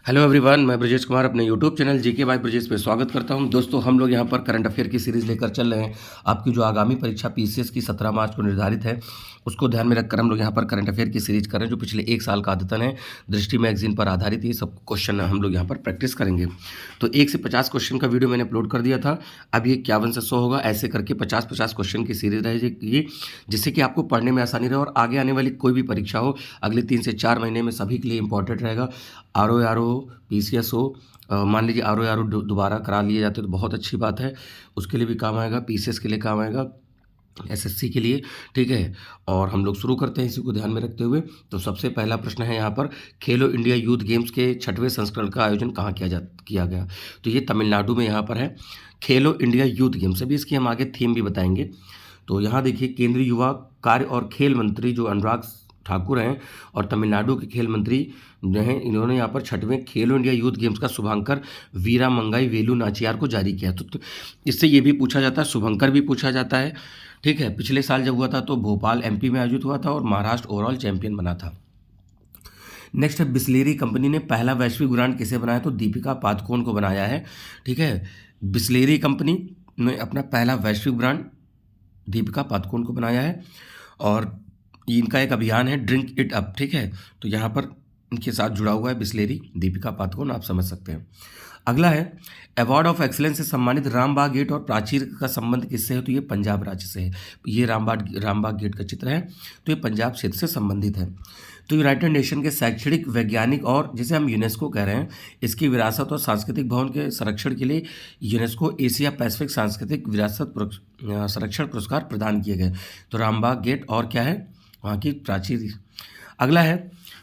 Hello everyone, मैं ब्रजेश कुमार अपने YouTube channel GK by Brajesh पे स्वागत करता हूं। दोस्तों, हम लोग यहां पर करंट अफेयर की सीरीज़ लेकर चल रहे हैं। आपकी जो आगामी परीक्षा पीसीएस की 17 मार्च को निर्धारित है, उसको ध्यान में रखकर हम लोग यहां पर करंट अफेयर की सीरीज कर रहे हैं, जो पिछले 1 साल का आदतन है। दृष्टि मैगजीन पर आधारित ये सब क्वेश्चन हम लोग यहाँ पर प्रैक्टिस करेंगे। तो 1 से 50 क्वेश्चन का वीडियो मैंने अपलोड कर दिया था। अब ये 51 से 100 होगा। ऐसे करके 50-50 क्वेश्चन की सीरीज रहेगी, जिससे कि आपको पढ़ने में आसानी रहे और आगे आने वाली कोई भी परीक्षा हो अगले 3 से 4 महीने में सभी के लिए इंपॉर्टेंट रहेगा। आर ओ पीसीएस हो, मान लीजिए आर ओ दोबारा करा लिए जाते तो बहुत अच्छी बात है, उसके लिए भी काम आएगा, पीसीएस के लिए काम आएगा, एसएससी के लिए। ठीक है, और हम लोग शुरू करते हैं इसी को ध्यान में रखते हुए। तो सबसे पहला प्रश्न है यहाँ पर, खेलो इंडिया यूथ गेम्स के 6वें संस्करण का आयोजन कहाँ किया गया? तो ये तमिलनाडु में यहाँ पर है, खेलो इंडिया यूथ गेम्स। अभी इसकी हम आगे थीम भी बताएंगे। तो यहाँ देखिए, केंद्रीय युवा कार्य और खेल मंत्री जो अनुराग ठाकुर हैं और तमिलनाडु के खेल मंत्री जो हैं, इन्होंने यहाँ पर 6वें खेलो इंडिया यूथ गेम्स का शुभांकर वीरामंगाई वेलु नाचियार को जारी किया। तो इससे ये भी पूछा जाता है, शुभंकर भी पूछा जाता है। ठीक है, पिछले साल जब हुआ था तो भोपाल एमपी में आयोजित हुआ था और महाराष्ट्र ओवरऑल चैंपियन बना था। नेक्स्ट है, बिस्लेरी कंपनी ने पहला वैश्विक ब्रांड किसे बनाया? तो दीपिका पादुकोण को बनाया है। ठीक है, बिस्लेरी कंपनी ने अपना पहला वैश्विक ब्रांड दीपिका पादुकोण को बनाया है और इनका एक अभियान है ड्रिंक इट अप। ठीक है, तो यहाँ पर इनके साथ जुड़ा हुआ है बिस्लेरी, दीपिका पादुकोण, आप समझ सकते हैं। अगला है, अवार्ड ऑफ एक्सीलेंस से सम्मानित रामबाग गेट और प्राचीर का संबंध किससे है? तो ये पंजाब राज्य से है। ये रामबाग गेट का चित्र है, तो ये पंजाब क्षेत्र से संबंधित है। तो यूनाइटेड नेशन के शैक्षणिक, वैज्ञानिक और जिसे हम यूनेस्को कह रहे हैं, इसकी विरासत और सांस्कृतिक भवन के संरक्षण के लिए यूनेस्को एशिया पैसिफिक सांस्कृतिक विरासत संरक्षण पुरस्कार प्रदान किए गए। तो रामबाग गेट और क्या है? वहाँ की प्राचीर। अगला है,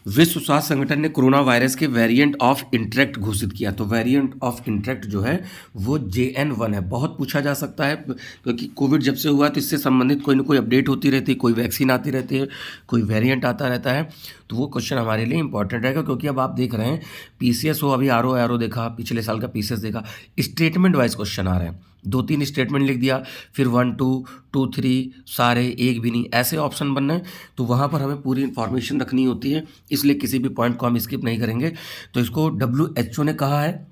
विश्व स्वास्थ्य संगठन ने कोरोना वायरस के वेरिएंट ऑफ इंटरेक्ट घोषित किया। तो वेरिएंट ऑफ इंटरेक्ट जो है वो JN1 है। बहुत पूछा जा सकता है, क्योंकि कोविड जब से हुआ तो इससे संबंधित कोई ना कोई अपडेट होती रहती है, कोई वैक्सीन आती रहती है, कोई वेरिएंट आता रहता है। तो वो क्वेश्चन हमारे लिए इंपॉर्टेंट रहेगा, क्योंकि अब आप देख रहे हैं पीसीएस हो, अभी आर ओ देखा, पिछले साल का पीसीएस देखा, स्टेटमेंट वाइज क्वेश्चन आ रहे हैं। 2-3 स्टेटमेंट लिख दिया, फिर 1 2 2 3 सारे, एक भी नहीं, ऐसे ऑप्शन बन रहे हैं। तो वहाँ पर हमें पूरी इन्फॉर्मेशन रखनी होती है, इसलिए किसी भी पॉइंट को हम स्किप नहीं करेंगे। तो इसको WHO ने कहा है,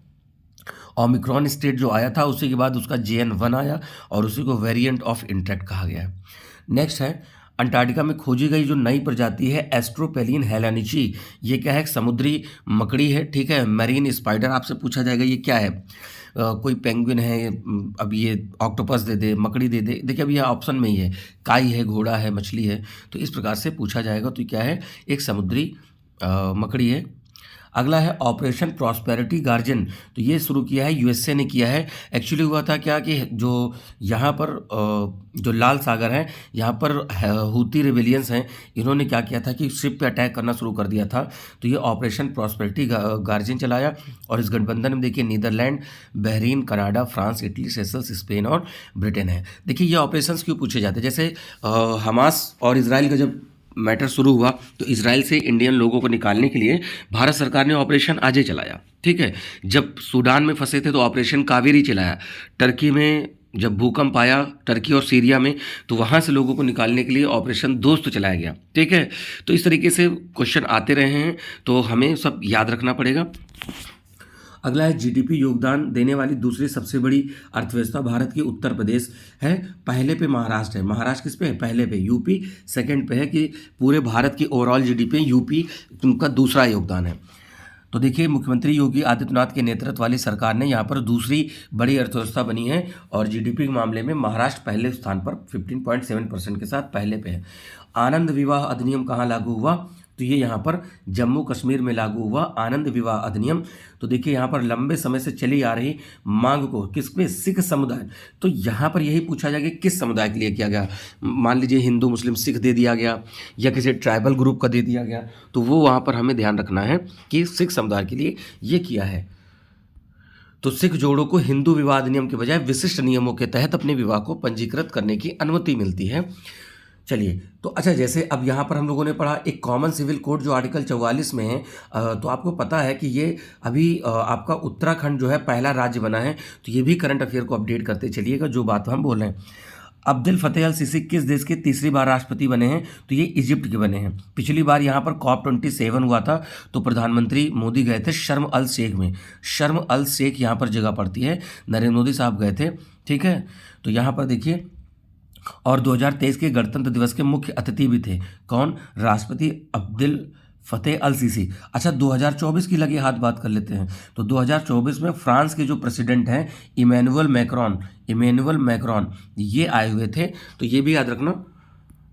ओमिक्रॉन स्टेट जो आया था उसी के बाद उसका JN1 आया और उसी को वेरिएंट ऑफ इंटरेक्ट कहा गया है। नेक्स्ट है, अंटार्कटिका में खोजी गई जो नई प्रजाति है एस्ट्रोपेलिन हेलानिची, ये क्या है? समुद्री मकड़ी है। ठीक है, मैरीन स्पाइडर आपसे पूछा जाएगा ये क्या है? कोई पेंगुइन है, अब ये ऑक्टोपस दे दे, मकड़ी दे दे। देखिए, अब ये ऑप्शन में ही है, काई है, घोड़ा है, मछली है, तो इस प्रकार से पूछा जाएगा। तो क्या है? एक समुद्री मकड़ी है। अगला है, ऑपरेशन प्रॉस्पेरिटी गार्जियन। तो ये शुरू किया है, यूएसए ने किया है। एक्चुअली हुआ था क्या कि जो यहाँ पर जो लाल सागर है, यहाँ पर हूती रिबेलियंस हैं, इन्होंने क्या किया था कि शिप पे अटैक करना शुरू कर दिया था। तो ये ऑपरेशन प्रॉस्पेरिटी गार्जियन चलाया और इस गठबंधन में देखिए Netherlands, Bahrain, Canada, France, Italy, Seychelles, Spain और ब्रिटेन है। देखिए, ये ऑपरेशंस क्यों पूछे जाते हैं? जैसे हमास और इजराइल का जब मैटर शुरू हुआ तो इजराइल से इंडियन लोगों को निकालने के लिए भारत सरकार ने ऑपरेशन आजे चलाया। ठीक है, जब सूडान में फंसे थे तो ऑपरेशन कावेरी चलाया। टर्की में जब भूकंप आया, टर्की और सीरिया में, तो वहाँ से लोगों को निकालने के लिए ऑपरेशन दोस्त चलाया गया। ठीक है, तो इस तरीके से क्वेश्चन आते रहे हैं, तो हमें सब याद रखना पड़ेगा। अगला है, जीडीपी योगदान देने वाली दूसरी सबसे बड़ी अर्थव्यवस्था भारत की उत्तर प्रदेश है। पहले पे महाराष्ट्र है। महाराष्ट्र किस पे है? पहले पे। यूपी सेकंड पे है कि पूरे भारत की ओवरऑल जीडीपी, यूपी उनका दूसरा योगदान है। तो देखिए, मुख्यमंत्री योगी आदित्यनाथ के नेतृत्व वाली सरकार ने यहाँ पर दूसरी बड़ी अर्थव्यवस्था बनी है और जीडीपी के मामले में महाराष्ट्र पहले स्थान पर 15.7% के साथ पहले पे है। आनंद विवाह अधिनियम कहाँ लागू हुआ? तो ये यहाँ पर जम्मू कश्मीर में लागू हुआ आनंद विवाह अधिनियम। तो देखिए, यहाँ पर लंबे समय से चली आ रही मांग को किसमें? सिख समुदाय। तो यहाँ पर यही पूछा जाएगा किस समुदाय के लिए किया गया। मान लीजिए हिंदू, मुस्लिम, सिख दे दिया गया या किसी ट्राइबल ग्रुप का दे दिया गया, तो वो वहाँ पर हमें ध्यान रखना है कि सिख समुदाय के लिए ये किया है। तो सिख जोड़ों को हिंदू विवाह अधिनियम के बजाय विशिष्ट नियमों के तहत अपने विवाह को पंजीकृत करने की अनुमति मिलती है। चलिए, तो अच्छा, जैसे अब यहाँ पर हम लोगों ने पढ़ा एक कॉमन सिविल कोड जो आर्टिकल 44 में है, तो आपको पता है कि ये अभी आपका उत्तराखंड जो है पहला राज्य बना है। तो ये भी करंट अफेयर को अपडेट करते चलिएगा जो बात हम बोल रहे हैं। अब्दुल फतेह अल सीसी किस देश के तीसरी बार राष्ट्रपति बने हैं? तो ये इजिप्ट के बने हैं। पिछली बार यहाँ पर COP27 हुआ था तो प्रधानमंत्री मोदी गए थे शर्म अल शेख में। शर्म अल शेख यहाँ पर जगह पड़ती है, नरेंद्र मोदी साहब गए थे। ठीक है, तो यहाँ पर देखिए, और 2023 के गणतंत्र दिवस के मुख्य अतिथि भी थे। कौन? राष्ट्रपति अब्दुल फतेह अल सीसी। अच्छा, 2024 की लगे हाथ बात कर लेते हैं। तो 2024 में फ्रांस के जो प्रेसिडेंट हैं इमैनुअल मैक्रोन ये आए हुए थे, तो ये भी याद रखना।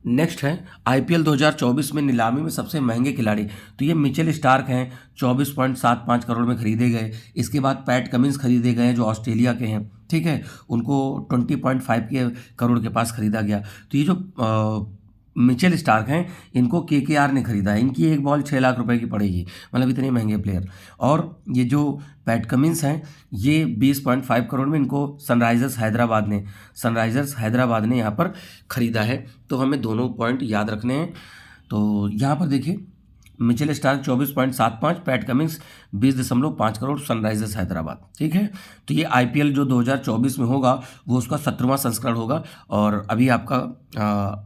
नेक्स्ट है IPL 2024 में नीलामी में सबसे महंगे खिलाड़ी, तो ये मिचेल स्टार्क हैं, 24.75 करोड़ में खरीदे गए। इसके बाद पैट कमिंस खरीदे गए जो ऑस्ट्रेलिया के हैं। ठीक है, उनको 20.5 करोड़ के पास खरीदा गया। तो ये जो मिचेल स्टार्क हैं इनको KKR ने खरीदा है। इनकी एक बॉल 6 लाख रुपए की पड़ेगी, मतलब इतने महंगे प्लेयर। और ये जो पैट कमिंस हैं ये 20.5 करोड़ में इनको सनराइजर्स हैदराबाद ने यहाँ पर ख़रीदा है। तो हमें दोनों पॉइंट याद रखने हैं। तो यहाँ पर देखिए, Mitchell Starc 24.75, PAT Cummins 20.5 crore, Sunrisers Hyderabad. ठीक है, तो ये IPL जो 2024 में होगा वो उसका 17वां संस्करण होगा। और अभी आपका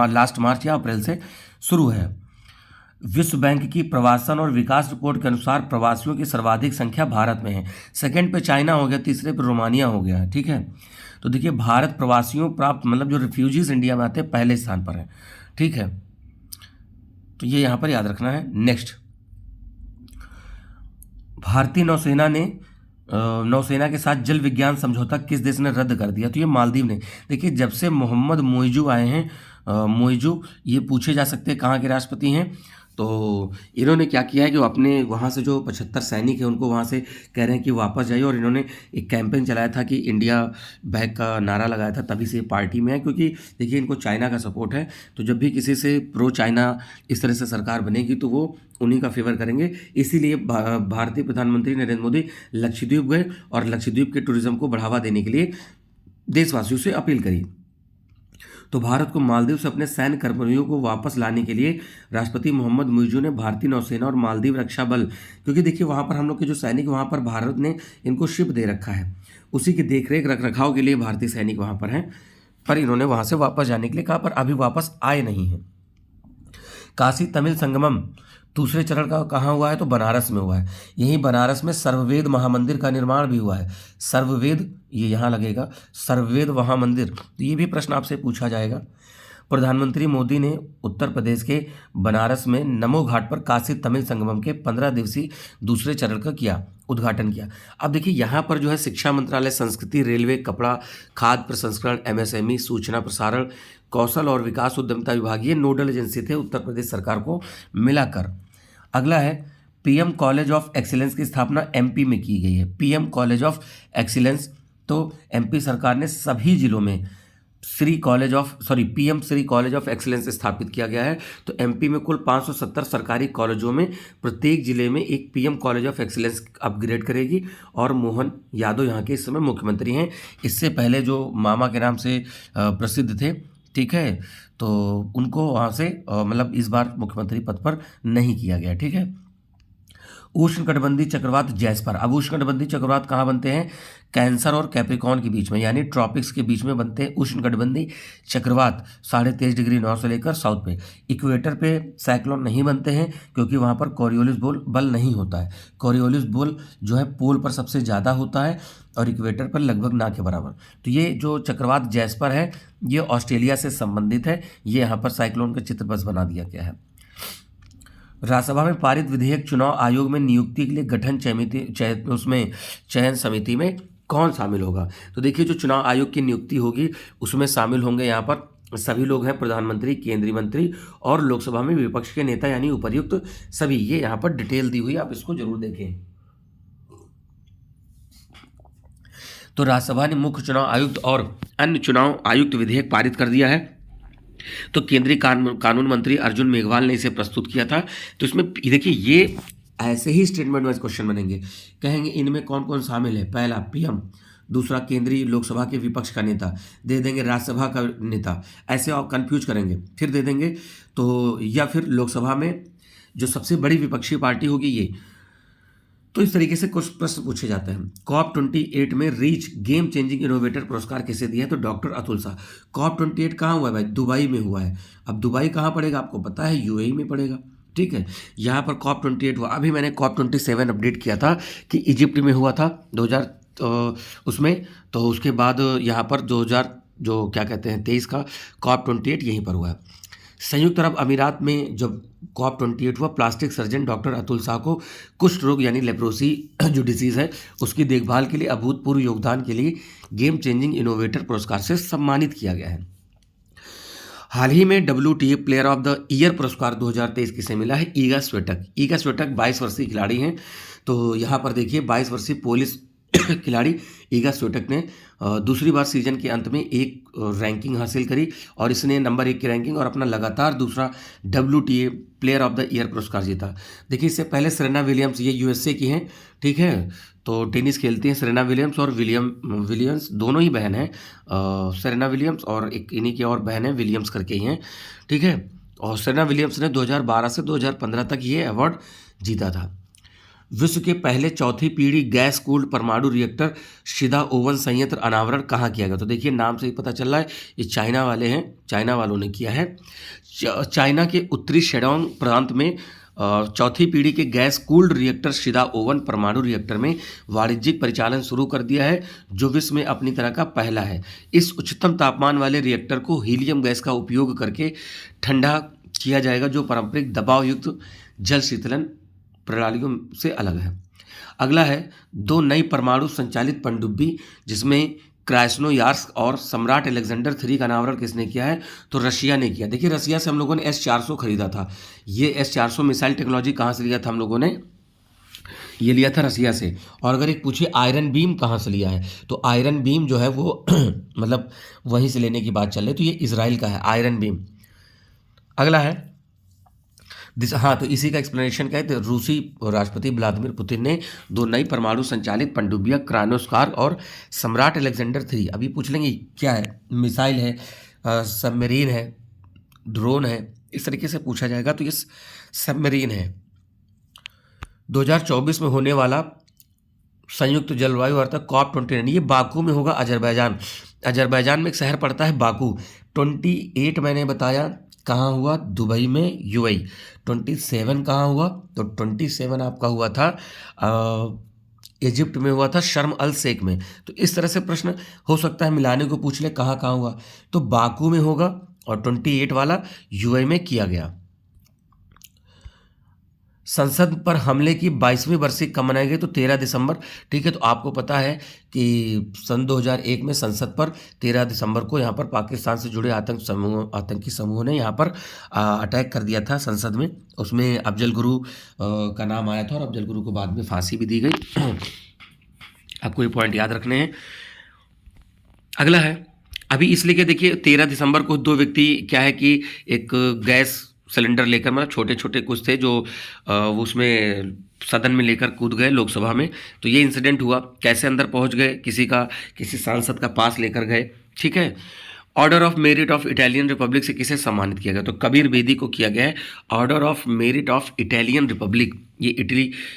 लास्ट मार्च या अप्रैल से शुरू है। विश्व बैंक की प्रवासन और विकास रिपोर्ट के अनुसार प्रवासियों की सर्वाधिक संख्या भारत में है। सेकंड पे चाइना हो गया, तीसरे पे रोमानिया हो गया है। ठीक है, तो देखिए भारत प्रवासियों प्राप्त मतलब जो रिफ्यूजीज इंडिया में आते हैं पहले स्थान पर है। ठीक है, तो ये यहाँ पर याद रखना है। नेक्स्ट, भारतीय नौसेना के साथ जल विज्ञान समझौता किस देश ने रद्द कर दिया? तो ये मालदीव ने। देखिए, जब से मोहम्मद मोइजू आए हैं, मोइजू ये पूछे जा सकते हैं कहाँ के राष्ट्रपति हैं, तो इन्होंने क्या किया है कि वो अपने वहाँ से जो 75 सैनिक हैं उनको वहाँ से कह रहे हैं कि वापस जाइए। और इन्होंने एक कैंपेन चलाया था कि इंडिया बैक का नारा लगाया था, तभी से पार्टी में है। क्योंकि देखिए इनको चाइना का सपोर्ट है, तो जब भी किसी से प्रो चाइना इस तरह से सरकार बनेगी तो वो उन्हीं का फेवर करेंगे। इसीलिए भारतीय प्रधानमंत्री नरेंद्र मोदी लक्षद्वीप गए और लक्षद्वीप के टूरिज्म को बढ़ावा देने के लिए देशवासियों से अपील करी। तो भारत को मालदीव से अपने सैन्य कर्मचारियों को वापस लाने के लिए राष्ट्रपति मोहम्मद मुइज़ू ने भारतीय नौसेना और मालदीव रक्षा बल, क्योंकि देखिए वहाँ पर हम लोग के जो सैनिक वहाँ पर भारत ने इनको शिप दे रखा है, उसी की देखरेख रख रखाव के लिए भारतीय सैनिक वहाँ पर हैं, पर इन्होंने वहाँ से वापस जाने के लिए कहा, पर अभी वापस आए नहीं हैं। काशी तमिल संगमम दूसरे चरण का कहाँ हुआ है? तो बनारस में हुआ है। यहीं बनारस में सर्ववेद महामंदिर का निर्माण भी हुआ है। सर्ववेद, ये यहाँ लगेगा, सर्ववेद महामंदिर। तो ये भी प्रश्न आपसे पूछा जाएगा। प्रधानमंत्री मोदी ने उत्तर प्रदेश के बनारस में नमो घाट पर काशी तमिल संगमम के 15 दिवसीय दूसरे चरण का उद्घाटन किया। अब देखिए यहाँ पर जो है शिक्षा मंत्रालय, संस्कृति, रेलवे, कपड़ा, खाद्य प्रसंस्करण, MSME, सूचना प्रसारण, कौशल और विकास उद्यमिता विभाग ये नोडल एजेंसी थे उत्तर प्रदेश सरकार को मिलाकर। अगला है PM कॉलेज ऑफ एक्सीलेंस की स्थापना MP में की गई है। PM कॉलेज ऑफ एक्सीलेंस, तो MP सरकार ने सभी जिलों में PM Shri college of excellence स्थापित किया गया है। तो MP में कुल 570 सरकारी कॉलेजों में प्रत्येक जिले में एक PM college of excellence upgrade करेगी। और मोहन यादव यहाँ के इस समय मुख्यमंत्री हैं। इससे पहले जो मामा के नाम से प्रसिद्ध थे, ठीक है, तो उनको वहाँ से मतलब इस बार मुख्यमंत्री पद पर नहीं किया गया। ठीक है, उष्णकटिबंधीय चक्रवात जैस्पर। अब उष्णकटिबंधीय चक्रवात कहाँ बनते हैं? कैंसर और कैप्रिकॉर्न के बीच में, यानी ट्रॉपिक्स के बीच में बनते हैं उष्णकटिबंधीय चक्रवात 13.5 डिग्री नॉर्थ से लेकर साउथ पे। इक्वेटर पे साइक्लोन नहीं बनते हैं क्योंकि वहाँ पर कोरियोलिस बल नहीं होता है। कोरियोलिस बल जो है पोल पर सबसे ज़्यादा होता है और इक्वेटर पर लगभग ना के बराबर। तो ये जो चक्रवात जैस्पर है ये ऑस्ट्रेलिया से संबंधित है। ये यहाँ पर साइक्लोन का चित्र बस बना दिया गया है। राज्यसभा में पारित विधेयक चुनाव आयोग में नियुक्ति के लिए गठन चयन समिति में कौन शामिल होगा? तो देखिए जो चुनाव आयोग की नियुक्ति होगी उसमें शामिल होंगे यहाँ पर सभी लोग हैं, प्रधानमंत्री, केंद्रीय मंत्री और लोकसभा में विपक्ष के नेता यानी उपर्युक्त सभी। ये यहाँ पर डिटेल दी हुई है, आप इसको जरूर देखें। तो राज्यसभा ने मुख्य चुनाव आयुक्त और अन्य चुनाव आयुक्त विधेयक पारित कर दिया है। तो केंद्रीय कानून मंत्री अर्जुन मेघवाल ने इसे प्रस्तुत किया था। तो इसमें देखिए ये ऐसे ही स्टेटमेंट वाइज क्वेश्चन बनेंगे, कहेंगे इनमें कौन कौन शामिल है। पहला PM, दूसरा केंद्रीय लोकसभा के विपक्ष का नेता, दे देंगे राज्यसभा का नेता, ऐसे और कंफ्यूज करेंगे। फिर दे देंगे तो या फिर लोकसभा में जो सबसे बड़ी विपक्षी पार्टी होगी ये, तो इस तरीके से कुछ प्रश्न पूछे जाते हैं। कॉप 28 में रीच गेम चेंजिंग इनोवेटर पुरस्कार किसे दिया है? तो डॉक्टर अतुल शाह। कॉप 28 कहाँ हुआ है भाई? दुबई में हुआ है। अब दुबई कहाँ पड़ेगा आपको पता है? यूएई में पड़ेगा। ठीक है, यहाँ पर कॉप 28 हुआ। अभी मैंने कॉप 27 अपडेट किया था कि इजिप्ट में हुआ था 2000 उसमें, तो उसके बाद यहाँ पर 2000 जो क्या कहते हैं 23 का कॉप 28 यहीं पर हुआ है। संयुक्त अरब अमीरात में जब कॉप 28 हुआ, plastic surgeon doctor Atul Shah को कुष्ठ रोग यानी लेप्रोसी जो डिसीज़ है उसकी देखभाल के लिए अभूतपूर्व योगदान के लिए गेम चेंजिंग इनोवेटर पुरस्कार से सम्मानित किया गया है। हाल ही में WTA player of the year पुरस्कार 2023 किसे मिला है? ईगा स्वेटक। ईगा स्वेटक 22 वर्षीय खिलाड़ी हैं। तो यहाँ पर देखिए 22 वर्षीय पोलिश खिलाड़ी ईगा स्वेटक ने दूसरी बार सीजन के अंत में एक रैंकिंग हासिल करी और इसने नंबर 1 की रैंकिंग और अपना लगातार दूसरा WTA player of the year पुरस्कार जीता। देखिए इससे पहले सेरेना विलियम्स, ये USA की हैं, ठीक है, तो टेनिस खेलती हैं सेरेना विलियम्स और विलियम्स दोनों ही बहन हैं। सेरेना विलियम्स और एक इन्हीं की और बहन है विलियम्स करके ही हैं, ठीक है। और सेरेना विलियम्स ने 2012 से 2015 तक ये अवार्ड जीता था। विश्व के पहले चौथी पीढ़ी गैस कूल्ड परमाणु रिएक्टर शिदा ओवन संयंत्र अनावरण कहाँ किया गया? तो देखिए नाम से ही पता चल रहा है ये चाइना वाले हैं, चाइना वालों ने किया है। चाइना के उत्तरी शेडोंग प्रांत में चौथी पीढ़ी के गैस कूल्ड रिएक्टर शिदा ओवन परमाणु रिएक्टर में वाणिज्यिक परिचालन शुरू कर दिया है, जो विश्व में अपनी तरह का पहला है। इस उच्चतम तापमान वाले रिएक्टर को हीलियम गैस का उपयोग करके ठंडा किया जाएगा, जो पारंपरिक दबाव युक्त जल शीतलन प्रणालियों से अलग है। अगला है 2 नई परमाणु संचालित पनडुब्बी जिसमें क्रास्नोयार्स्क और सम्राट अलेक्जेंडर 3 का अनावरण किसने किया है? तो रशिया ने किया। देखिए रशिया से हम लोगों ने S-400 खरीदा था। ये S-400 मिसाइल टेक्नोलॉजी कहाँ से लिया था हम लोगों ने? ये लिया था रशिया से। और अगर एक पूछिए आयरन बीम कहाँ से लिया है, तो आयरन बीम जो है वो मतलब वहीं से लेने की बात चल रही है, तो ये इजराइल का है आयरन बीम। अगला है हाँ, तो इसी का एक्सप्लेनेशन क्या है? तो रूसी राष्ट्रपति व्लादिमीर पुतिन ने 2 नई परमाणु संचालित पनडुब्बियां क्रास्नोयार्स्क और सम्राट अलेक्जेंडर 3, अभी पूछ लेंगे क्या है, मिसाइल है, सबमरीन है, ड्रोन है, इस तरीके से पूछा जाएगा। तो ये सबमरीन है। 2024 में होने वाला संयुक्त जलवायु वार्ता कॉप 29 ये बाकू में होगा, अजरबैजान में एक शहर पड़ता है बाकू। 28 मैंने बताया कहाँ हुआ? दुबई में, यूएई। 27 कहाँ हुआ? तो 27 आपका हुआ था इजिप्ट में हुआ था, शर्म अल शेख में। तो इस तरह से प्रश्न हो सकता है, मिलाने को पूछ ले कहाँ कहाँ हुआ, तो बाकू में होगा और 28 वाला यूएई में किया गया। संसद पर हमले की 22वीं वर्षगांठ कब मनाई गई? तो 13 दिसंबर। ठीक है, तो आपको पता है कि सन 2001 में संसद पर 13 दिसंबर को यहाँ पर पाकिस्तान से जुड़े आतंकी समूहों ने यहाँ पर अटैक कर दिया था संसद में। उसमें अफजल गुरु का नाम आया था और अफजल गुरु को बाद में फांसी भी दी गई। आपको ये पॉइंट याद रखने हैं। अगला है, अभी इसलिए कि देखिए 13 दिसंबर को 2 व्यक्ति क्या है कि एक गैस सिलेंडर लेकर, मतलब छोटे छोटे कुछ थे जो वो उसमें सदन में लेकर कूद गए लोकसभा में। तो ये इंसिडेंट हुआ, कैसे अंदर पहुंच गए, किसी सांसद का पास लेकर गए। ठीक है, order of merit of Italian Republic से किसे सम्मानित किया गया? तो कबीर बेदी को किया गया है order of merit of Italian Republic. ये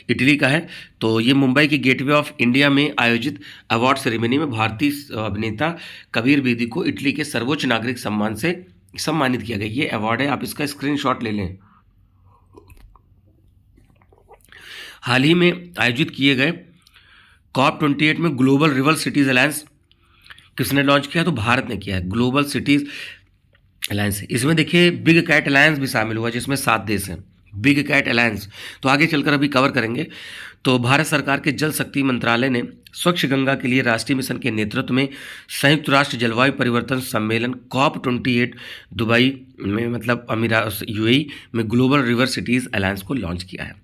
इटली का है। तो ये मुंबई के गेटवे ऑफ इंडिया में आयोजित अवार्ड सेरेमनी में भारतीय अभिनेता कबीर बेदी को इटली के सर्वोच्च नागरिक सम्मान से सम्मानित किया गया। ये अवार्ड है, आप इसका स्क्रीनशॉट ले लें। हाल ही में आयोजित किए गए कॉप 28 में ग्लोबल रिवर सिटीज अलायंस किसने लॉन्च किया? तो भारत ने किया है, ग्लोबल सिटीज अलायंस। इसमें देखिए बिग कैट अलायंस भी शामिल हुआ जिसमें 7 देश हैं, बिग कैट अलायंस। तो आगे चलकर अभी कवर करेंगे। तो भारत सरकार के जल शक्ति मंत्रालय ने स्वच्छ गंगा के लिए राष्ट्रीय मिशन के नेतृत्व में संयुक्त राष्ट्र जलवायु परिवर्तन सम्मेलन कॉप 28 दुबई में, मतलब यूएई में ग्लोबल रिवर सिटीज अलायंस को लॉन्च किया है।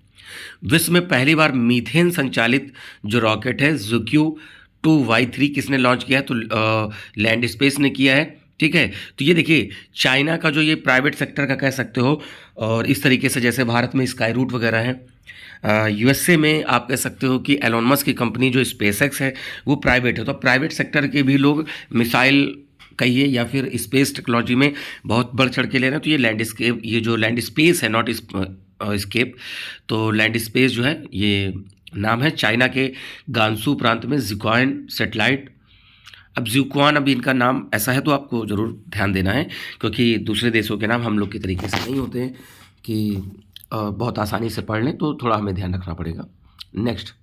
विश्व में पहली बार मीथेन संचालित जो रॉकेट है ZQ-2Y3 किसने लॉन्च किया है? तो लैंड स्पेस ने किया है। ठीक है, तो ये देखिए चाइना का जो ये प्राइवेट सेक्टर का कह सकते हो, और इस तरीके से जैसे भारत में स्काई रूट वगैरह है, यूएसए में आप कह सकते हो कि एलोन मस्क की कंपनी जो स्पेसएक्स है वो प्राइवेट है। तो प्राइवेट सेक्टर के भी लोग मिसाइल कहिए या फिर स्पेस टेक्नोलॉजी में बहुत बढ़ चढ़ के ले रहे हैं। तो ये लैंड स्पेस है, नॉट स्केप, तो लैंड स्पेस जो है ये नाम है चाइना के गांसू प्रांत में ज़ुक्वान सैटेलाइट। अब ज़ुक्वान, अभी इनका नाम ऐसा है तो आपको ज़रूर ध्यान देना है, क्योंकि दूसरे देशों के नाम हम लोग के तरीके से नहीं होते हैं कि बहुत आसानी से पढ़ लें, तो थोड़ा हमें ध्यान रखना पड़ेगा। नेक्स्ट,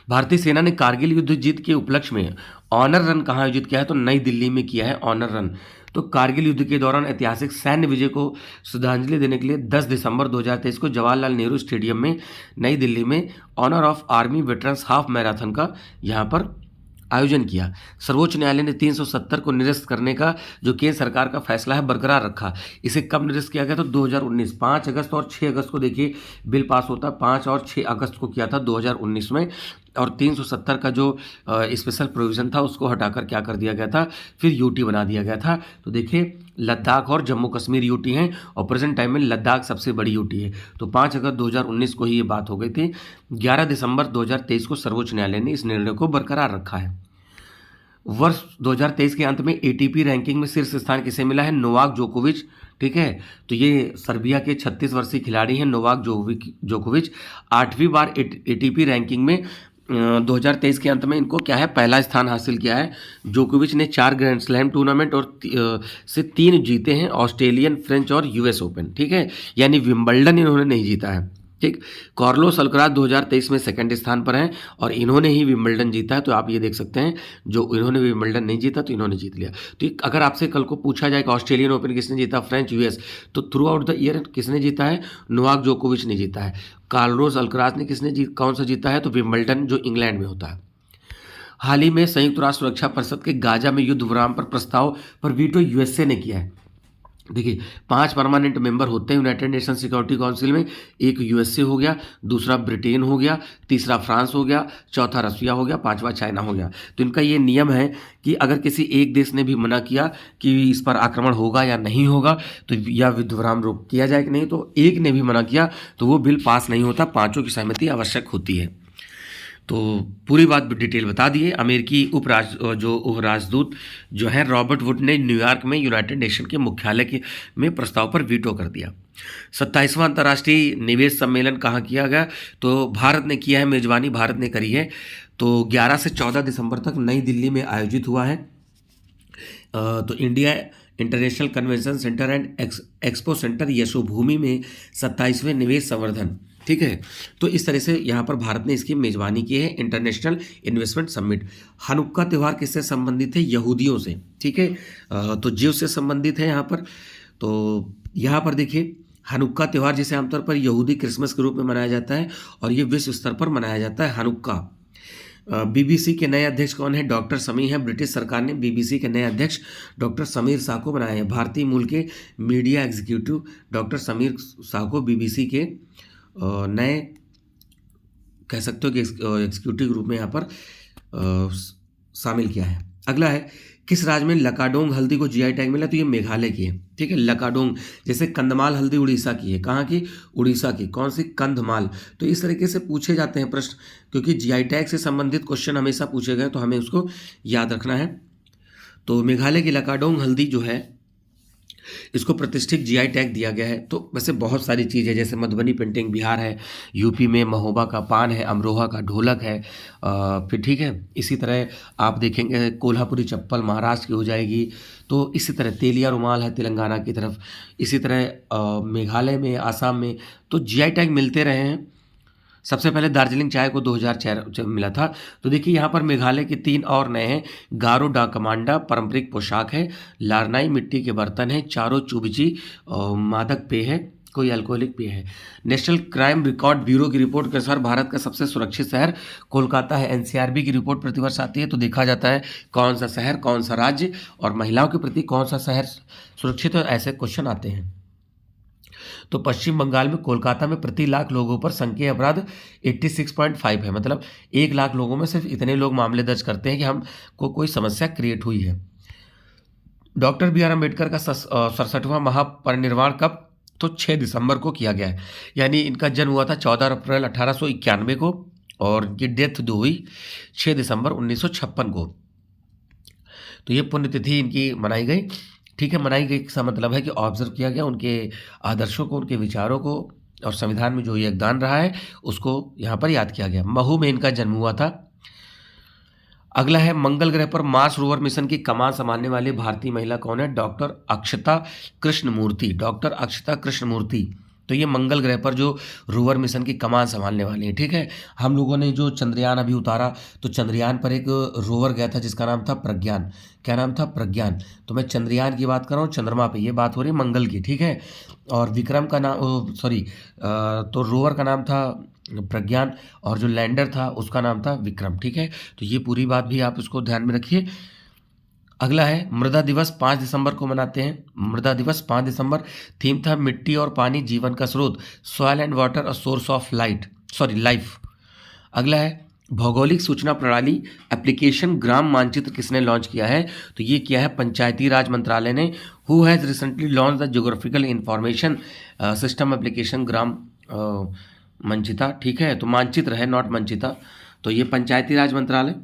भारतीय सेना ने कारगिल युद्ध जीत के उपलक्ष्य में ऑनर रन कहाँ आयोजित किया है? तो नई दिल्ली में किया है ऑनर रन। तो कारगिल युद्ध के दौरान ऐतिहासिक सैन्य विजय को श्रद्धांजलि देने के लिए 10 दिसंबर 2023 को जवाहरलाल नेहरू स्टेडियम में नई दिल्ली में honour of army veterans half marathon का यहाँ पर आयोजन किया। सर्वोच्च न्यायालय ने 370 को निरस्त करने का जो केंद्र सरकार का फैसला है बरकरार रखा। इसे कब निरस्त किया गया? तो 2019, 5 अगस्त और 6 अगस्त को देखिए बिल पास होता। 5 और 6 अगस्त को किया था 2019 में, और 370 का जो स्पेशल प्रोविज़न था उसको हटाकर क्या कर दिया गया था, फिर यूटी बना दिया गया था। तो देखिए लद्दाख और जम्मू कश्मीर यूटी हैं, और प्रेजेंट टाइम में लद्दाख सबसे बड़ी यूटी है। तो 5 अगस्त 2019 को ही ये बात हो गई थी। 11 दिसंबर 2023 को सर्वोच्च न्यायालय ने इस निर्णय को बरकरार रखा है। वर्ष 2023 के अंत में एटीपी रैंकिंग में शीर्ष स्थान किसे मिला है? नोवाक जोकोविच। ठीक है, तो ये सर्बिया के 36 वर्षीय खिलाड़ी हैं नोवाक जोकोविच। 8वीं बार एटीपी रैंकिंग में 2023 के अंत में इनको क्या है, पहला स्थान हासिल किया है। जोकोविच ने 4 ग्रैंड स्लैम टूर्नामेंट और से 3 जीते हैं, ऑस्ट्रेलियन, फ्रेंच और यूएस ओपन। ठीक है, यानी विंबलडन इन्होंने नहीं जीता है। ठीक, कार्लोस अल्कराज 2023 में सेकंड स्थान पर हैं और इन्होंने ही विंबलडन जीता है। तो आप ये देख सकते हैं, जो इन्होंने विंबलडन नहीं जीता तो इन्होंने जीत लिया। तो अगर आपसे कल को पूछा जाए कि ऑस्ट्रेलियन ओपन किसने जीता, फ्रेंच, यूएस, तो थ्रू आउट द ईयर किसने जीता है? नोवाक जोकोविच ने जीता है। कार्लोस अल्कराज ने कौन सा जीता है? तो विंबलडन, जो इंग्लैंड में होता है। हाल ही में संयुक्त राष्ट्र सुरक्षा परिषद के गाजा में युद्ध विराम पर प्रस्ताव पर वीटो यूएसए ने किया है। देखिए 5 परमानेंट मेंबर होते हैं यूनाइटेड नेशन सिक्योरिटी काउंसिल में। एक यूएसए हो गया, दूसरा ब्रिटेन हो गया, तीसरा फ्रांस हो गया, चौथा रसिया हो गया, 5वां चाइना हो गया। तो इनका ये नियम है कि अगर किसी एक देश ने भी मना किया कि इस पर आक्रमण होगा या नहीं होगा, तो या युद्ध विराम रोक किया जाए कि नहीं, तो एक ने भी मना किया तो वो बिल पास नहीं होता, 5 की सहमति आवश्यक होती है। तो पूरी बात डिटेल बता दिए। अमेरिकी उप राजदूत जो है रॉबर्ट वुड ने न्यूयॉर्क में यूनाइटेड नेशन के मुख्यालय में प्रस्ताव पर वीटो कर दिया। 27वां अंतर्राष्ट्रीय निवेश सम्मेलन कहाँ किया गया? तो भारत ने किया है, मेजबानी भारत ने करी है। तो 11 से 14 दिसंबर तक नई दिल्ली में आयोजित हुआ है। तो India international convention centre and expo centre Yashobhoomi में 27वें निवेश संवर्धन। ठीक है, तो इस तरह से यहाँ पर भारत ने इसकी मेजबानी की है, इंटरनेशनल इन्वेस्टमेंट समिट। हनुक्का त्यौहार किससे संबंधित है? यहूदियों से। ठीक है, तो जीव से संबंधित है यहाँ पर। तो यहाँ पर देखिए हनुक्का त्यौहार जिसे आमतौर पर यहूदी क्रिसमस के रूप में मनाया जाता है, और ये विश्व स्तर पर मनाया जाता है हनुक्का। बीबीसी के नए अध्यक्ष कौन है? डॉक्टर समीर हैं। ब्रिटिश सरकार ने बीबीसी के नए अध्यक्ष डॉक्टर समीर शाह को बनाया है। भारतीय मूल के media executive doctor Sameer Shah को बीबीसी के नए कह सकते हो कि एग्जीक्यूटिव रूप में यहाँ पर शामिल किया है। अगला है, किस राज्य में लकाडोंग हल्दी को जीआई टैग मिला? तो ये मेघालय की है। ठीक है, लकाडोंग, जैसे कंधमाल हल्दी उड़ीसा की है। कहाँ की? उड़ीसा की। कौन सी? कंधमाल। तो इस तरीके से पूछे जाते हैं प्रश्न, क्योंकि जीआई टैग से संबंधित क्वेश्चन हमेशा पूछे गए, तो हमें उसको याद रखना है। तो मेघालय की लकाडोंग हल्दी जो है इसको प्रतिष्ठित जीआई टैग दिया गया है। तो वैसे बहुत सारी चीज़ें, जैसे मधुबनी पेंटिंग बिहार है, यूपी में महोबा का पान है, अमरोहा का ढोलक है, फिर ठीक है इसी तरह आप देखेंगे कोल्हापुरी चप्पल महाराष्ट्र की हो जाएगी। तो इसी तरह तेलिया रुमाल है तेलंगाना की तरफ, इसी तरह मेघालय में, आसाम में तो जीआई टैग मिलते रहे हैं। सबसे पहले दार्जिलिंग चाय को 2004 मिला था। तो देखिए यहाँ पर मेघालय के 3 और नए हैं। गारो डा कमांडा पारंपरिक पोशाक है, लारनाई मिट्टी के बर्तन हैं, चारो चुबची मादक पेय है, कोई अल्कोहलिक पेय है। नेशनल क्राइम रिकॉर्ड ब्यूरो की रिपोर्ट के अनुसार भारत का सबसे सुरक्षित शहर कोलकाता है। एनसीआरबी की रिपोर्ट प्रतिवर्ष आती है, तो देखा जाता है कौन सा शहर, कौन सा राज्य और महिलाओं के प्रति कौन सा शहर सुरक्षित है, ऐसे क्वेश्चन आते हैं। तो पश्चिम बंगाल में कोलकाता में प्रति लाख लोगों पर संख्या अपराध 86.5 है। मतलब 1 लाख लोगों में सिर्फ इतने लोग मामले दर्ज करते हैं कि हमको कोई समस्या क्रिएट हुई है। डॉक्टर बी आर अम्बेडकर का 67वां महापरिनिर्वाण कब? तो 6 दिसंबर को किया गया है। यानी इनका जन्म हुआ था 14 अप्रैल 1891 को और इनकी डेथ जो हुई 6 दिसंबर 1956 को। तो ये पुण्यतिथि इनकी मनाई गई। ठीक है, मनाई गई का मतलब है कि ऑब्जर्व किया गया उनके आदर्शों को, उनके विचारों को और संविधान में जो योगदान रहा है उसको यहाँ पर याद किया गया। महू में इनका जन्म हुआ था। अगला है मंगल ग्रह पर मार्स रोवर मिशन की कमान संभालने वाली भारतीय महिला कौन है? डॉक्टर अक्षता कृष्णमूर्ति। डॉक्टर अक्षता कृष्णमूर्ति। तो ये मंगल ग्रह पर जो रोवर मिशन की कमान संभालने वाली है। ठीक है, हम लोगों ने जो चंद्रयान अभी उतारा तो चंद्रयान पर एक रोवर गया था जिसका नाम था प्रज्ञान। क्या नाम था? प्रज्ञान। तो मैं चंद्रयान की बात कर रहा हूँ, चंद्रमा पे ये बात हो रही है मंगल की। ठीक है, और विक्रम का नाम तो रोवर का नाम था प्रज्ञान और जो लैंडर था उसका नाम था विक्रम। ठीक है, तो ये पूरी बात भी आप उसको ध्यान में रखिए। अगला है मृदा दिवस 5 दिसंबर को मनाते हैं। मृदा दिवस 5 दिसंबर। थीम था मिट्टी और पानी जीवन का स्रोत, soil and water a source of life. अगला है भौगोलिक सूचना प्रणाली एप्लीकेशन ग्राम मानचित्र किसने लॉन्च किया है? तो ये किया है पंचायती राज मंत्रालय ने। Who has recently launched the geographical information system application Gram Manchitra. ठीक है, तो मानचित्र है, नॉट मंचिता। तो ये पंचायती राज मंत्रालय।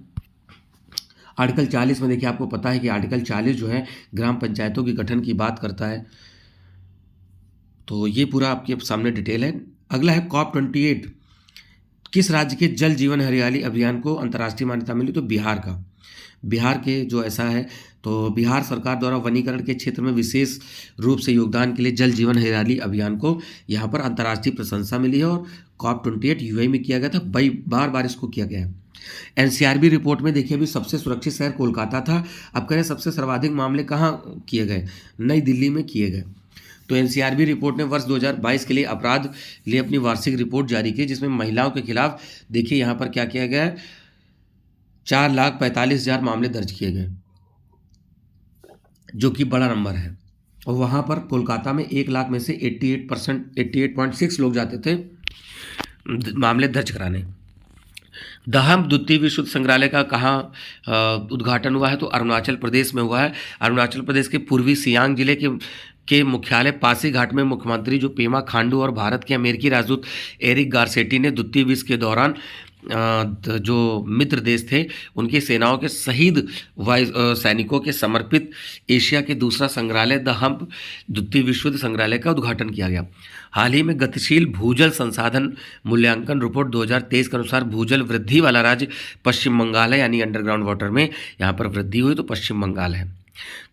आर्टिकल 40 में देखिए, आपको पता है कि आर्टिकल 40 जो है ग्राम पंचायतों के गठन की बात करता है। तो ये पूरा आपके सामने डिटेल है। अगला है COP28 किस राज्य के जल जीवन हरियाली अभियान को अंतर्राष्ट्रीय मान्यता मिली? तो बिहार का। बिहार के जो ऐसा है तो बिहार सरकार द्वारा वनीकरण के क्षेत्र में विशेष रूप से योगदान के लिए जल जीवन हरियाली अभियान को यहाँ पर अंतर्राष्ट्रीय प्रशंसा मिली है और COP28 यूएई में किया गया था। बार बार इसको किया गया है। एनसीआरबी रिपोर्ट में देखिए, अभी सबसे सुरक्षित शहर कोलकाता था, अब कह रहे सबसे सर्वाधिक मामले कहाँ किए गए? नई दिल्ली में किए गए। तो एनसीआरबी रिपोर्ट ने वर्ष 2022 के लिए अपराध लिए अपनी वार्षिक रिपोर्ट जारी की, जिसमें महिलाओं के खिलाफ देखिए यहाँ पर क्या किया गया है, 4,45,000 मामले दर्ज किए गए, जो कि बड़ा नंबर है। और वहाँ पर कोलकाता में 1 लाख में से 88.6 लोग जाते थे मामले दर्ज कराने। दहम द्वितीय विश्व संग्रहालय का कहाँ उद्घाटन हुआ है? तो अरुणाचल प्रदेश में हुआ है। अरुणाचल प्रदेश के पूर्वी सियांग जिले के मुख्यालय पासीघाट में मुख्यमंत्री जो पेमा खांडू और भारत के अमेरिकी राजदूत एरिक गारसेटी ने द्वितीय विश्व के दौरान जो मित्र देश थे उनकी सेनाओं के शहीद सैनिकों के समर्पित एशिया के दूसरा संग्रहालय द हम्प द्वितीय विश्व युद्ध संग्रहालय का उद्घाटन किया गया। हाल ही में गतिशील भूजल संसाधन मूल्यांकन रिपोर्ट 2023 के अनुसार भूजल वृद्धि वाला राज्य पश्चिम बंगाल है, यानी अंडरग्राउंड वाटर में यहाँ पर वृद्धि हुई तो पश्चिम बंगाल है।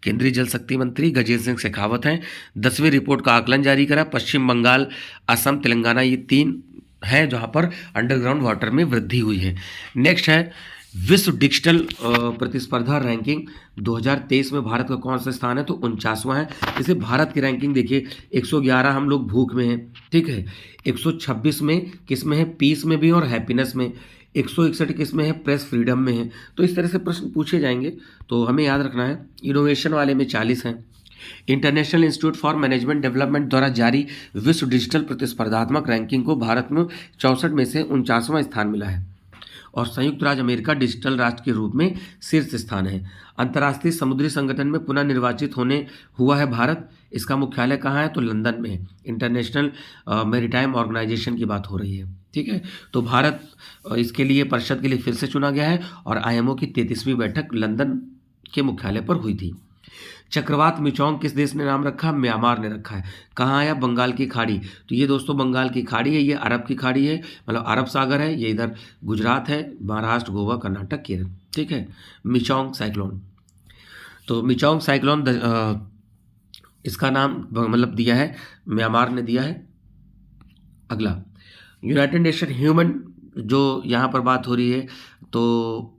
केंद्रीय जल शक्ति मंत्री गजेंद्र सिंह शेखावत हैं, 10वीं रिपोर्ट का आकलन जारी करा। पश्चिम बंगाल, असम, तेलंगाना ये 3 हैं जहाँ पर अंडरग्राउंड वाटर में वृद्धि हुई है। नेक्स्ट है विश्व डिजिटल प्रतिस्पर्धा रैंकिंग 2023 में भारत का कौन सा स्थान है? तो 49वां है। जैसे भारत की रैंकिंग देखिए, 111 हम लोग भूख में हैं, ठीक है, 126 में किस में है? पीस में भी और हैप्पीनेस में। 161 किस में है? प्रेस फ्रीडम में है। तो इस तरह से प्रश्न पूछे जाएंगे, तो हमें याद रखना है। इनोवेशन वाले में 40 हैं। International institute for management development द्वारा जारी विश्व डिजिटल प्रतिस्पर्धात्मक रैंकिंग को भारत में 64 में से 49वां स्थान मिला है और संयुक्त राज्य अमेरिका डिजिटल राष्ट्र के रूप में शीर्ष स्थान है। अंतर्राष्ट्रीय समुद्री संगठन में पुनः निर्वाचित होने हुआ है भारत। इसका मुख्यालय कहाँ है? तो लंदन में है। इंटरनेशनल मैरीटाइम ऑर्गेनाइजेशन की बात हो रही है, ठीक है। तो भारत इसके लिए परिषद के लिए फिर से चुना गया है और आईएमओ की 33वीं बैठक लंदन के मुख्यालय पर हुई थी। चक्रवात मिचोंग किस देश ने नाम रखा? म्यांमार ने रखा है। कहाँ आया? बंगाल की खाड़ी। तो ये दोस्तों बंगाल की खाड़ी है, ये अरब की खाड़ी है, मतलब अरब सागर है। ये इधर गुजरात है, महाराष्ट्र, गोवा, कर्नाटक, केरल, ठीक है। मिचोंग साइक्लोन, तो मिचोंग साइक्लोन इसका नाम मतलब दिया है, म्यांमार ने दिया है। अगला यूनाइटेड नेशन ह्यूमन, जो यहाँ पर बात हो रही है, तो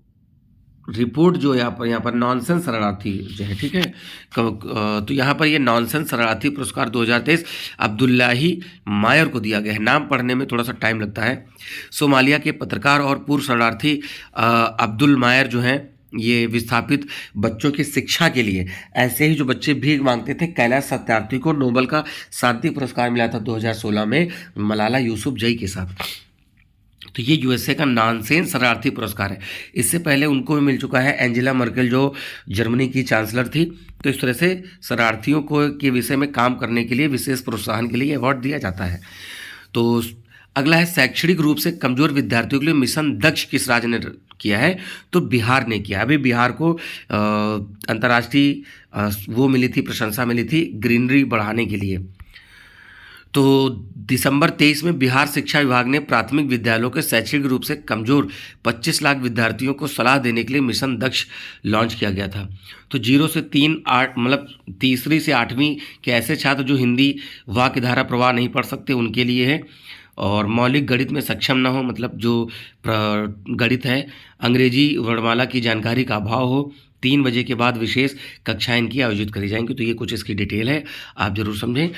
रिपोर्ट जो यहाँ पर नॉनसेंस शरणार्थी जो है, ठीक है। तो यहाँ पर ये नॉनसेंस शरणार्थी पुरस्कार 2023 अब्दुल्लाही मायर को दिया गया है। नाम पढ़ने में थोड़ा सा टाइम लगता है। सोमालिया के पत्रकार और पूर्व शरणार्थी अब्दुल मायर जो हैं, ये विस्थापित बच्चों की शिक्षा के लिए ऐसे ही जो बच्चे भीख मांगते थे, कैलाश सत्यार्थी को नोबेल का शांति पुरस्कार मिला था 2016 में मलाला यूसुफजई के साथ। तो ये यूएसए का नॉनसेंस शरणार्थी पुरस्कार है। इससे पहले उनको भी मिल चुका है, एंजेला मर्केल जो जर्मनी की चांसलर थी। तो इस तरह से शरणार्थियों को के विषय में काम करने के लिए विशेष प्रोत्साहन के लिए अवार्ड दिया जाता है। तो अगला है शैक्षणिक रूप से कमजोर विद्यार्थियों के लिए मिशन दक्ष किस राज्य ने किया है? तो बिहार ने किया। अभी बिहार को अंतर्राष्ट्रीय वो मिली थी, प्रशंसा मिली थी ग्रीनरी बढ़ाने के लिए। तो दिसंबर 23 में बिहार शिक्षा विभाग ने प्राथमिक विद्यालयों के शैक्षिक रूप से कमजोर 25 लाख विद्यार्थियों को सलाह देने के लिए मिशन दक्ष लॉन्च किया गया था। तो 0 से 3 8 मतलब तीसरी से 8वीं के ऐसे छात्र जो हिंदी वाक्य धारा प्रवाह नहीं पढ़ सकते उनके लिए है। और मौलिक गणित में सक्षम ना हो, मतलब जो गणित है, अंग्रेजी वर्णमाला की जानकारी का अभाव हो, 3 बजे के बाद विशेष कक्षाएं इनकी आयोजित करी जाएंगी। तो ये कुछ इसकी डिटेल है, आप जरूर समझें।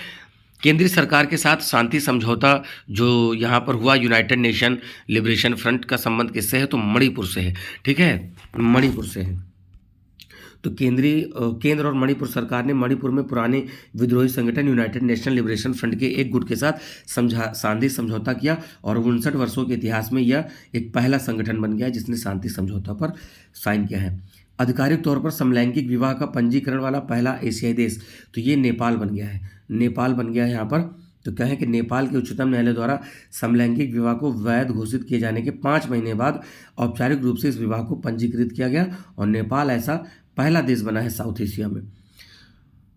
केंद्रीय सरकार के साथ शांति समझौता जो यहाँ पर हुआ यूनाइटेड नेशन लिबरेशन फ्रंट का संबंध किससे है? तो मणिपुर से है। ठीक है, मणिपुर से है। तो केंद्र और मणिपुर सरकार ने मणिपुर में पुराने विद्रोही संगठन यूनाइटेड नेशनल लिबरेशन फ्रंट के एक गुट के साथ शांति समझौता किया और 59 वर्षों के इतिहास में यह एक पहला संगठन बन गया जिसने शांति समझौता पर साइन किया है। आधिकारिक तौर पर समलैंगिक विवाह का पंजीकरण वाला पहला एशियाई देश, तो ये नेपाल बन गया है। नेपाल बन गया है यहाँ पर। तो क्या है कि नेपाल के उच्चतम न्यायालय द्वारा समलैंगिक विवाह को वैध घोषित किए जाने के 5 महीने बाद औपचारिक रूप से इस विवाह को पंजीकृत किया गया और नेपाल ऐसा पहला देश बना है साउथ एशिया में।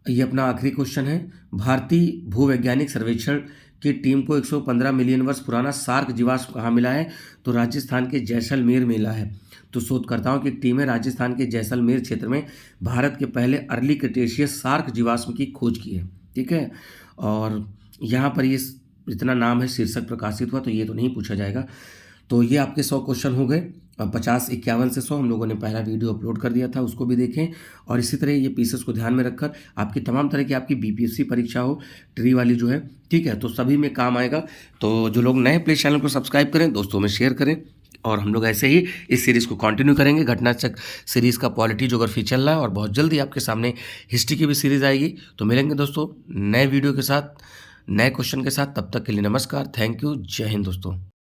ये अपना आखिरी क्वेश्चन है। भारतीय भूवैज्ञानिक सर्वेक्षण की टीम को 115 मिलियन वर्ष पुराना सार्क जीवाश्म कहाँ मिला है? तो राजस्थान के जैसलमेर मिला है। तो शोधकर्ताओं की टीम है राजस्थान के जैसलमेर क्षेत्र में भारत के पहले अर्ली क्रिटेशियस सार्क जीवाश्म की खोज की है। ठीक है, और यहाँ पर ये इतना नाम है, शीर्षक प्रकाशित हुआ, तो ये तो नहीं पूछा जाएगा। तो ये आपके 100 क्वेश्चन हो गए। 50-51 से 100 हम लोगों ने पहला वीडियो अपलोड कर दिया था, उसको भी देखें। और इसी तरह ये पीसेस को ध्यान में रखकर आपकी तमाम तरह की आपकी बीपीएससी परीक्षा हो, ट्री वाली जो है, ठीक है, तो सभी में काम आएगा। तो जो लोग नए प्लीज़ चैनल को सब्सक्राइब करें, दोस्तों में शेयर करें, और हम लोग ऐसे ही इस सीरीज़ को कंटिन्यू करेंगे। घटनाचक्र सीरीज़ का पॉलिटी ज्योग्राफी चल रहा है और बहुत जल्दी आपके सामने हिस्ट्री की भी सीरीज़ आएगी। तो मिलेंगे दोस्तों नए वीडियो के साथ, नए क्वेश्चन के साथ। तब तक के लिए नमस्कार, थैंक यू, जय हिंद दोस्तों।